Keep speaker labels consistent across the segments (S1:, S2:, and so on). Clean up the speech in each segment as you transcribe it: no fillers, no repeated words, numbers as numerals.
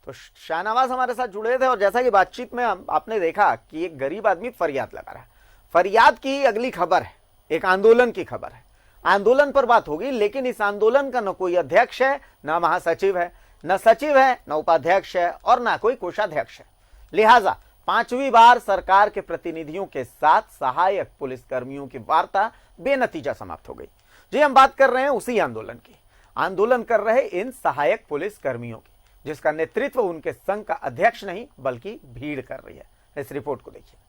S1: तो शाहनवाज हमारे साथ जुड़े थे और जैसा कि बातचीत में आपने देखा कि एक गरीब आदमी फरियाद लगा रहा है। फरियाद की अगली खबर है, एक आंदोलन की खबर है। आंदोलन पर बात होगी, लेकिन इस आंदोलन का न कोई अध्यक्ष है, न महासचिव है, न सचिव है, न उपाध्यक्ष है और न कोई कोषाध्यक्ष है। लिहाजा 5वीं बार सरकार के प्रतिनिधियों के साथ सहायक पुलिसकर्मियों की वार्ता बेनतीजा समाप्त हो गई। जी, हम बात कर रहे हैं उसी आंदोलन की। आंदोलन कर रहे इन सहायक पुलिसकर्मियों की, जिसका नेतृत्व उनके संघ का अध्यक्ष नहीं बल्कि भीड़ कर रही है। इस रिपोर्ट को देखिए।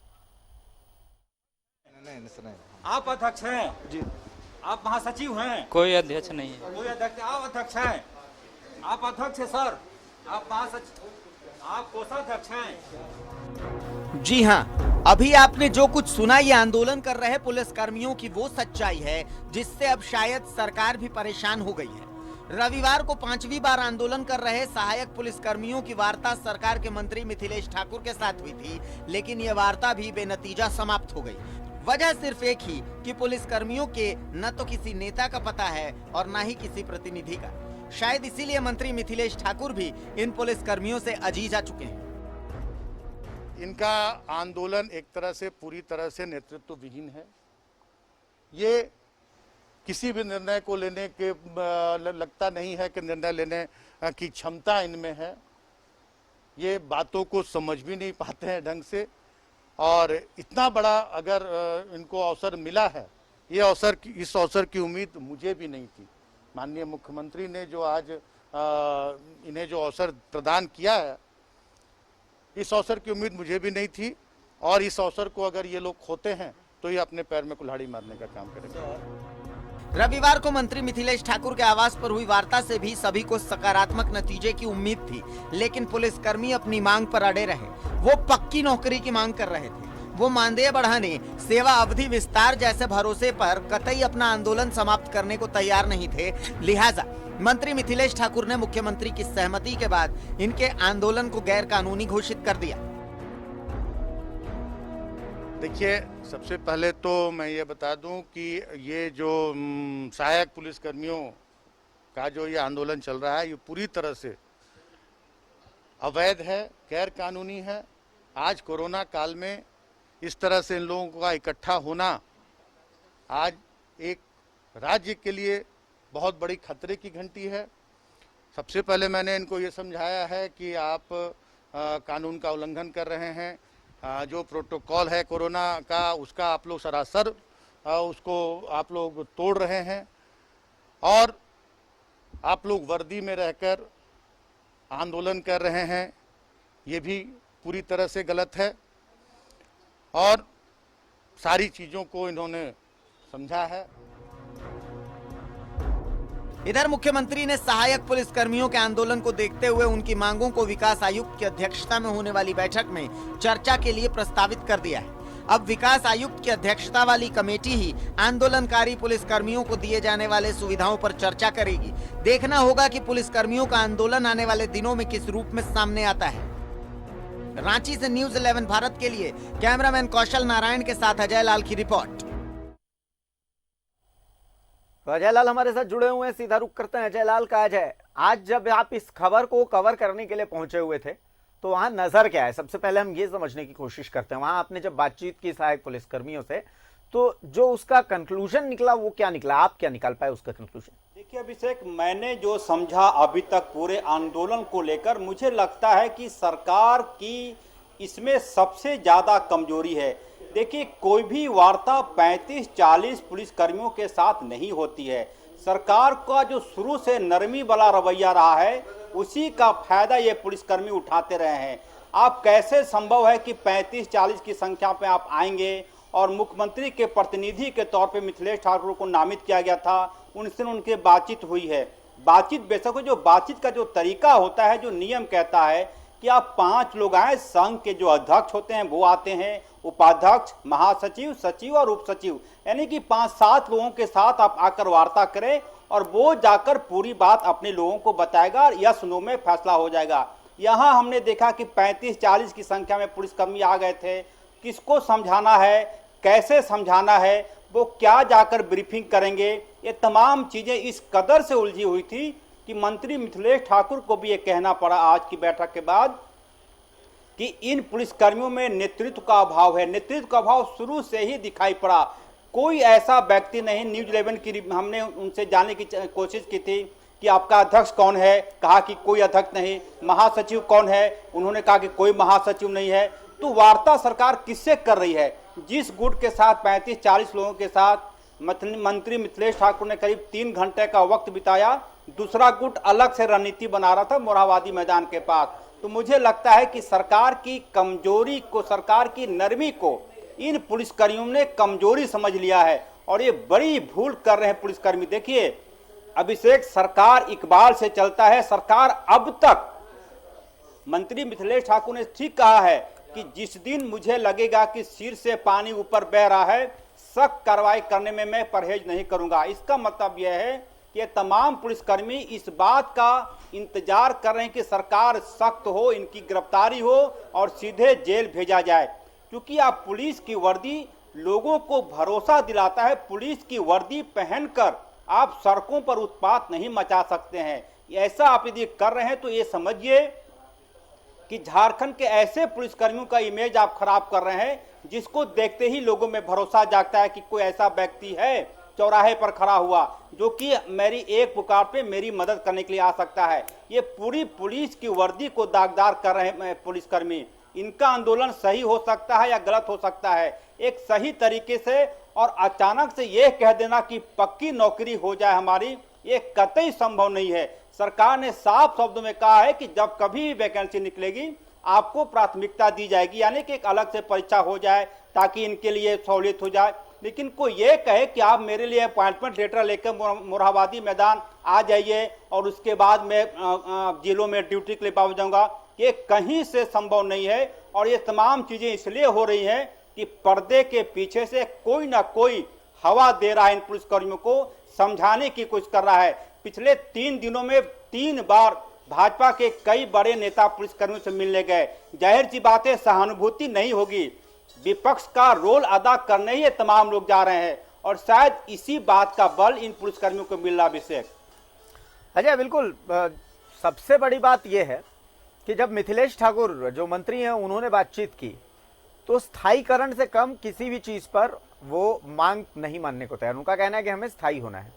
S2: आप अध्यक्ष हैं जी, आप महासचिव हैं?
S3: कोई अध्यक्ष नहीं है।
S2: कोई अध्यक्ष? आप अध्यक्ष हैं? आप अध्यक्ष हैं सर? आप महासचिव, आप कोषाध्यक्ष हैं?
S1: जी हाँ, अभी आपने जो कुछ सुना, ये आंदोलन कर रहे पुलिसकर्मियों की वो सच्चाई है जिससे अब शायद सरकार भी परेशान हो गई है। रविवार को 5वीं बार आंदोलन कर रहे सहायक पुलिसकर्मियों की वार्ता सरकार के मंत्री मिथिलेश ठाकुर के साथ हुई थी, लेकिन ये वार्ता भी बेनतीजा समाप्त हो गई। वजह सिर्फ एक ही कि पुलिसकर्मियों के न तो किसी नेता का पता है और न ही किसी प्रतिनिधि का। शायद इसीलिए मंत्री मिथिलेश ठाकुर भी इन पुलिसकर्मियों से अजीज आ चुके हैं।
S4: इनका आंदोलन एक तरह से पूरी तरह से नेतृत्व विहीन है। ये किसी भी निर्णय को लेने के लगता नहीं है कि निर्णय लेने की क्षमता इनमें है। ये बातों को समझ भी नहीं पाते हैं ढंग से, और इतना बड़ा अगर इनको अवसर मिला है, ये इस अवसर की उम्मीद मुझे भी नहीं थी। माननीय मुख्यमंत्री ने जो आज इन्हें जो अवसर प्रदान किया है, इस अवसर की उम्मीद मुझे भी नहीं थी, और इस अवसर को अगर ये लोग खोते हैं तो ये अपने पैर में कुल्हाड़ी मारने का काम करेंगे।
S1: रविवार को मंत्री मिथिलेश ठाकुर के आवास पर हुई वार्ता से भी सभी को सकारात्मक नतीजे की उम्मीद थी, लेकिन पुलिसकर्मी अपनी मांग पर अड़े रहे। वो पक्की नौकरी की मांग कर रहे थे। वो मानदेय बढ़ाने, सेवा अवधि विस्तार जैसे भरोसे पर कतई अपना आंदोलन समाप्त करने को तैयार नहीं थे। लिहाजा मंत्री मिथिलेश ठाकुर ने मुख्यमंत्री की सहमति के बाद इनके आंदोलन को गैर कानूनी घोषित कर दिया।
S4: देखिए, सबसे पहले तो मैं ये बता दूं कि ये जो सहायक पुलिसकर्मियों का जो ये आंदोलन चल रहा है, ये पूरी तरह से अवैध है, गैर कानूनी है। आज कोरोना काल में इस तरह से इन लोगों का इकट्ठा होना आज एक राज्य के लिए बहुत बड़ी खतरे की घंटी है। सबसे पहले मैंने इनको ये समझाया है कि आप कानून का उल्लंघन कर रहे हैं। जो प्रोटोकॉल है कोरोना का, उसका आप लोग सरासर उसको आप लोग तोड़ रहे हैं, और आप लोग वर्दी में रहकर आंदोलन कर रहे हैं, ये भी पूरी तरह से गलत है। और सारी चीज़ों को इन्होंने समझा है।
S1: इधर मुख्यमंत्री ने सहायक पुलिसकर्मियों के आंदोलन को देखते हुए उनकी मांगों को विकास आयुक्त की अध्यक्षता में होने वाली बैठक में चर्चा के लिए प्रस्तावित कर दिया है। अब विकास आयुक्त की अध्यक्षता वाली कमेटी ही आंदोलनकारी पुलिसकर्मियों को दिए जाने वाले सुविधाओं पर चर्चा करेगी। देखना होगा कि पुलिसकर्मियों का आंदोलन आने वाले दिनों में किस रूप में सामने आता है। रांची से न्यूज़ 11 भारत के लिए कैमरामैन कौशल नारायण के साथ अजय लाल की रिपोर्ट। तो अजय लाल हमारे साथ जुड़े हुए हैं, सीधा रुख करते हैं अजय लाल का। अजय, आज जब आप इस खबर को कवर करने के लिए पहुंचे हुए थे, तो वहां नजर क्या है? सबसे पहले हम ये समझने की कोशिश करते हैं, वहां आपने जब बातचीत की सहायक पुलिसकर्मियों से, तो जो उसका कंक्लूजन निकला वो क्या निकला? आप क्या निकाल पाए उसका कंक्लूजन?
S2: देखिए अभिषेक, मैंने जो समझा अभी तक पूरे आंदोलन को लेकर, मुझे लगता है कि सरकार की इसमें सबसे ज्यादा कमजोरी है। देखिए, कोई भी वार्ता 35-40 पुलिसकर्मियों के साथ नहीं होती है। सरकार का जो शुरू से नरमी वाला रवैया रहा है, उसी का फायदा ये पुलिसकर्मी उठाते रहे हैं। आप कैसे संभव है कि 35-40 की संख्या पे आप आएंगे, और मुख्यमंत्री के प्रतिनिधि के तौर पे मिथिलेश ठाकुर को नामित किया गया था, उनसे उनके बातचीत हुई है। बातचीत बेशक हो, जो बातचीत का जो तरीका होता है, जो नियम कहता है कि आप 5 लोग आए, संघ के जो अध्यक्ष होते हैं वो आते हैं, उपाध्यक्ष, महासचिव, सचिव और उप सचिव, यानी कि 5-7 लोगों के साथ आप आकर वार्ता करें, और वो जाकर पूरी बात अपने लोगों को बताएगा और यस नो में फैसला हो जाएगा। यहाँ हमने देखा कि 35-40 की संख्या में पुलिसकर्मी आ गए थे। किसको समझाना है, कैसे समझाना है, वो क्या जाकर ब्रीफिंग करेंगे, ये तमाम चीज़ें इस कदर से उलझी हुई थी कि मंत्री मिथिलेश ठाकुर को भी ये कहना पड़ा आज की बैठक के बाद कि इन पुलिसकर्मियों में नेतृत्व का अभाव है। नेतृत्व का अभाव शुरू से ही दिखाई पड़ा। कोई ऐसा व्यक्ति नहीं, न्यूज़ 11 की हमने उनसे जानने की कोशिश की थी कि आपका अध्यक्ष कौन है, कहा कि कोई अध्यक्ष नहीं। महासचिव कौन है, उन्होंने कहा कि कोई महासचिव नहीं है। तो वार्ता सरकार किससे कर रही है? जिस गुट के साथ 35-40 लोगों के साथ मंत्री मिथिलेश ठाकुर ने करीब 3 घंटे का वक्त बिताया, दूसरा गुट अलग से रणनीति बना रहा था मोरहाबादी मैदान के पास। तो मुझे लगता है कि सरकार की कमजोरी को, सरकार की नरमी को इन पुलिसकर्मियों ने कमजोरी समझ लिया है और ये बड़ी भूल कर रहे हैं पुलिसकर्मी। देखिए अभिषेक, सरकार इकबाल से चलता है। सरकार अब तक, मंत्री मिथिलेश ठाकुर ने ठीक कहा है कि जिस दिन मुझे लगेगा कि सिर से पानी ऊपर बह रहा है, सख्त कार्रवाई करने में मैं परहेज नहीं करूंगा। इसका मतलब यह है कि तमाम पुलिसकर्मी इस बात का इंतजार कर रहे हैं कि सरकार सख्त हो, इनकी गिरफ्तारी हो और सीधे जेल भेजा जाए। क्योंकि आप पुलिस की वर्दी लोगों को भरोसा दिलाता है। पुलिस की वर्दी पहनकर आप सड़कों पर उत्पात नहीं मचा सकते हैं। ऐसा आप यदि कर रहे हैं तो ये समझिए कि झारखंड के ऐसे पुलिसकर्मियों का इमेज आप खराब कर रहे हैं जिसको देखते ही लोगों में भरोसा जागता है कि कोई ऐसा व्यक्ति है चौराहे पर खड़ा हुआ जो कि मेरी एक पुकार पे मेरी मदद करने के लिए आ सकता है। ये पूरी पुलिस की वर्दी को दागदार कर रहे हैं पुलिसकर्मी। इनका आंदोलन सही हो सकता है या गलत हो सकता है, एक सही तरीके से और अचानक से ये कह देना कि पक्की नौकरी हो जाए हमारी, ये कतई संभव नहीं है। सरकार ने साफ शब्दों में कहा है कि जब कभी वैकेंसी निकलेगी आपको प्राथमिकता दी जाएगी, यानी कि एक अलग से परीक्षा हो जाए ताकि इनके लिए सहूलियत हो जाए। लेकिन कोई ये कहे कि आप मेरे लिए अपॉइंटमेंट लेटर लेकर मोरहाबादी मैदान आ जाइए और उसके बाद मैं जिलों में ड्यूटी के लिए पाव जाऊंगा, ये कहीं से संभव नहीं है। और ये तमाम चीजें इसलिए हो रही हैं कि पर्दे के पीछे से कोई ना कोई हवा दे रहा है, इन पुलिसकर्मियों को समझाने की कोशिश कर रहा है। पिछले 3 दिनों में 3 बार भाजपा के कई बड़े नेता पुलिसकर्मियों से मिलने गए। जाहिर सी बात है सहानुभूति नहीं होगी, विपक्ष का रोल अदा करने ही तमाम लोग जा रहे हैं और शायद इसी बात का बल इन पुलिसकर्मियों को मिल रहा। अभिषेक,
S1: अजय, बिल्कुल सबसे बड़ी बात यह है कि जब मिथिलेश ठाकुर जो मंत्री हैं उन्होंने बातचीत की तो स्थायीकरण से कम किसी भी चीज पर वो मांग नहीं मानने को तैयार। उनका कहना है कि हमें स्थायी होना है।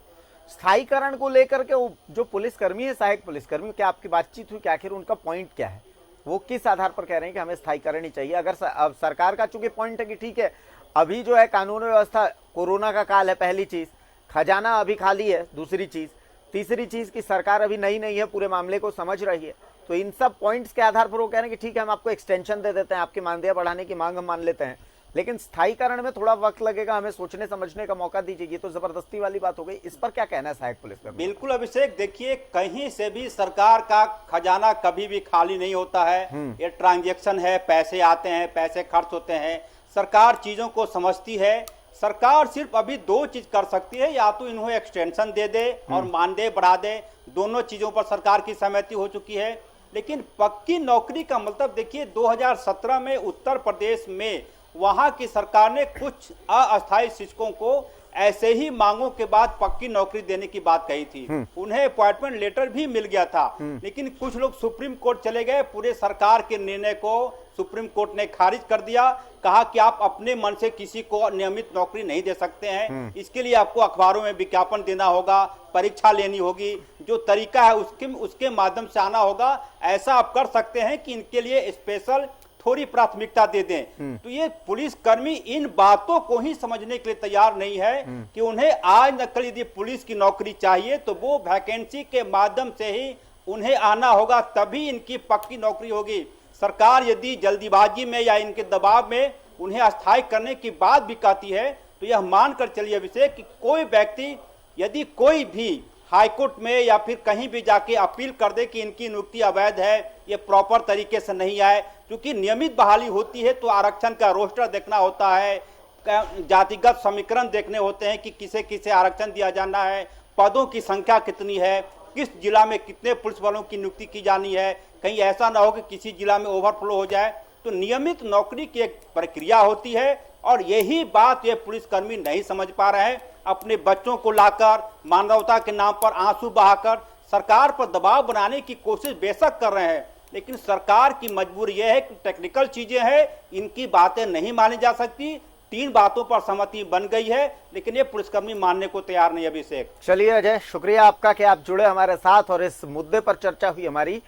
S1: स्थायीकरण को लेकर के जो पुलिसकर्मी है, सहायक पुलिसकर्मी, क्या आपकी बातचीत हुई कि आखिर उनका पॉइंट क्या है? वो किस आधार पर कह रहे हैं कि हमें स्थायीकरण ही चाहिए? अगर अब सरकार का चूंकि पॉइंट है कि ठीक है अभी जो है कानून व्यवस्था, कोरोना का काल है, पहली चीज, खजाना अभी खाली है, दूसरी चीज, तीसरी चीज की सरकार अभी नई है, पूरे मामले को समझ रही है। तो इन सब पॉइंट्स के आधार पर वो कह रहे हैं कि ठीक है हम आपको एक्सटेंशन दे देते हैं, आपकी मानदेय बढ़ाने की मांग हम मान लेते हैं, लेकिन स्थायीकरण में थोड़ा वक्त लगेगा, हमें सोचने समझने का मौका दीजिए। ये तो जबरदस्ती वाली बात हो गई। इस पर क्या कहना है सहायक पुलिस में?
S2: बिल्कुल अभिषेक, देखिए कहीं से भी सरकार का खजाना कभी भी खाली नहीं होता है। ये ट्रांजैक्शन है, पैसे आते हैं, पैसे खर्च होते हैं। सरकार चीजों को समझती है। सरकार सिर्फ अभी 2 चीज कर सकती है, या तो इन्हें एक्सटेंशन दे दे और मानदेय बढ़ा दे। दोनों चीजों पर सरकार की सहमति हो चुकी है। लेकिन पक्की नौकरी का मतलब देखिए 2017 में उत्तर प्रदेश में वहां की सरकार ने कुछ अस्थायी शिक्षकों को ऐसे ही मांगों के बाद पक्की नौकरी देने की बात कही थी। उन्हें अपॉइंटमेंट लेटर भी मिल गया था, लेकिन कुछ लोग सुप्रीम कोर्ट चले गए। पूरे सरकार के निर्णय को सुप्रीम कोर्ट ने खारिज कर दिया। कहा कि आप अपने मन से किसी को नियमित नौकरी नहीं दे सकते हैं, इसके लिए आपको अखबारों में विज्ञापन देना होगा, परीक्षा लेनी होगी, जो तरीका है उसके माध्यम से आना होगा। ऐसा आप कर सकते हैं कि इनके लिए स्पेशल थोड़ी प्राथमिकता दे दें। तो ये पुलिसकर्मी इन बातों को ही समझने के लिए तैयार नहीं है कि उन्हें आज न कल यदि पुलिस की नौकरी चाहिए तो वो वैकेंसी के माध्यम से ही उन्हें आना होगा, तभी इनकी पक्की नौकरी होगी। सरकार यदि जल्दीबाजी में या इनके दबाव में उन्हें अस्थायी करने की बात भी कहती है तो यह मानकर चलिए अभिषेक कि कोई व्यक्ति यदि कोई भी हाईकोर्ट में या फिर कहीं भी जाके अपील कर दे कि इनकी नियुक्ति अवैध है, ये प्रॉपर तरीके से नहीं आए, क्योंकि नियमित बहाली होती है तो आरक्षण का रोस्टर देखना होता है, जातिगत समीकरण देखने होते हैं कि किसे किसे आरक्षण दिया जाना है, पदों की संख्या कितनी है, किस जिला में कितने पुलिस वालों की नियुक्ति की जानी है, कहीं ऐसा ना हो कि किसी जिला में ओवरफ्लो हो जाए। तो नियमित नौकरी की एक प्रक्रिया होती है और यही बात ये पुलिसकर्मी नहीं समझ पा रहे हैं। अपने बच्चों को लाकर मानवता के नाम पर आंसू बहाकर सरकार पर दबाव बनाने की कोशिश बेशक कर रहे हैं, लेकिन सरकार की मजबूरी यह है कि टेक्निकल चीजें हैं, इनकी बातें नहीं मानी जा सकती। 3 बातों पर सहमति बन गई है, लेकिन ये पुलिसकर्मी मानने को तैयार नहीं। अभिषेक,
S1: चलिए अजय, शुक्रिया आपका कि आप जुड़े हमारे साथ और इस मुद्दे पर चर्चा हुई हमारी।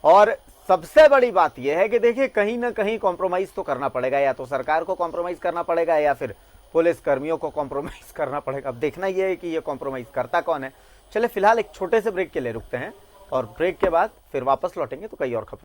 S1: और सबसे बड़ी बात यह है कि देखिए कहीं ना कहीं कॉम्प्रोमाइज तो करना पड़ेगा, या तो सरकार को कॉम्प्रोमाइज करना पड़ेगा या फिर पुलिस कर्मियों को कॉम्प्रोमाइज करना पड़ेगा। अब देखना यह है कि ये कॉम्प्रोमाइज करता कौन है। चले फिलहाल एक छोटे से ब्रेक के लिए रुकते हैं और ब्रेक के बाद फिर वापस लौटेंगे तो कई और खबर।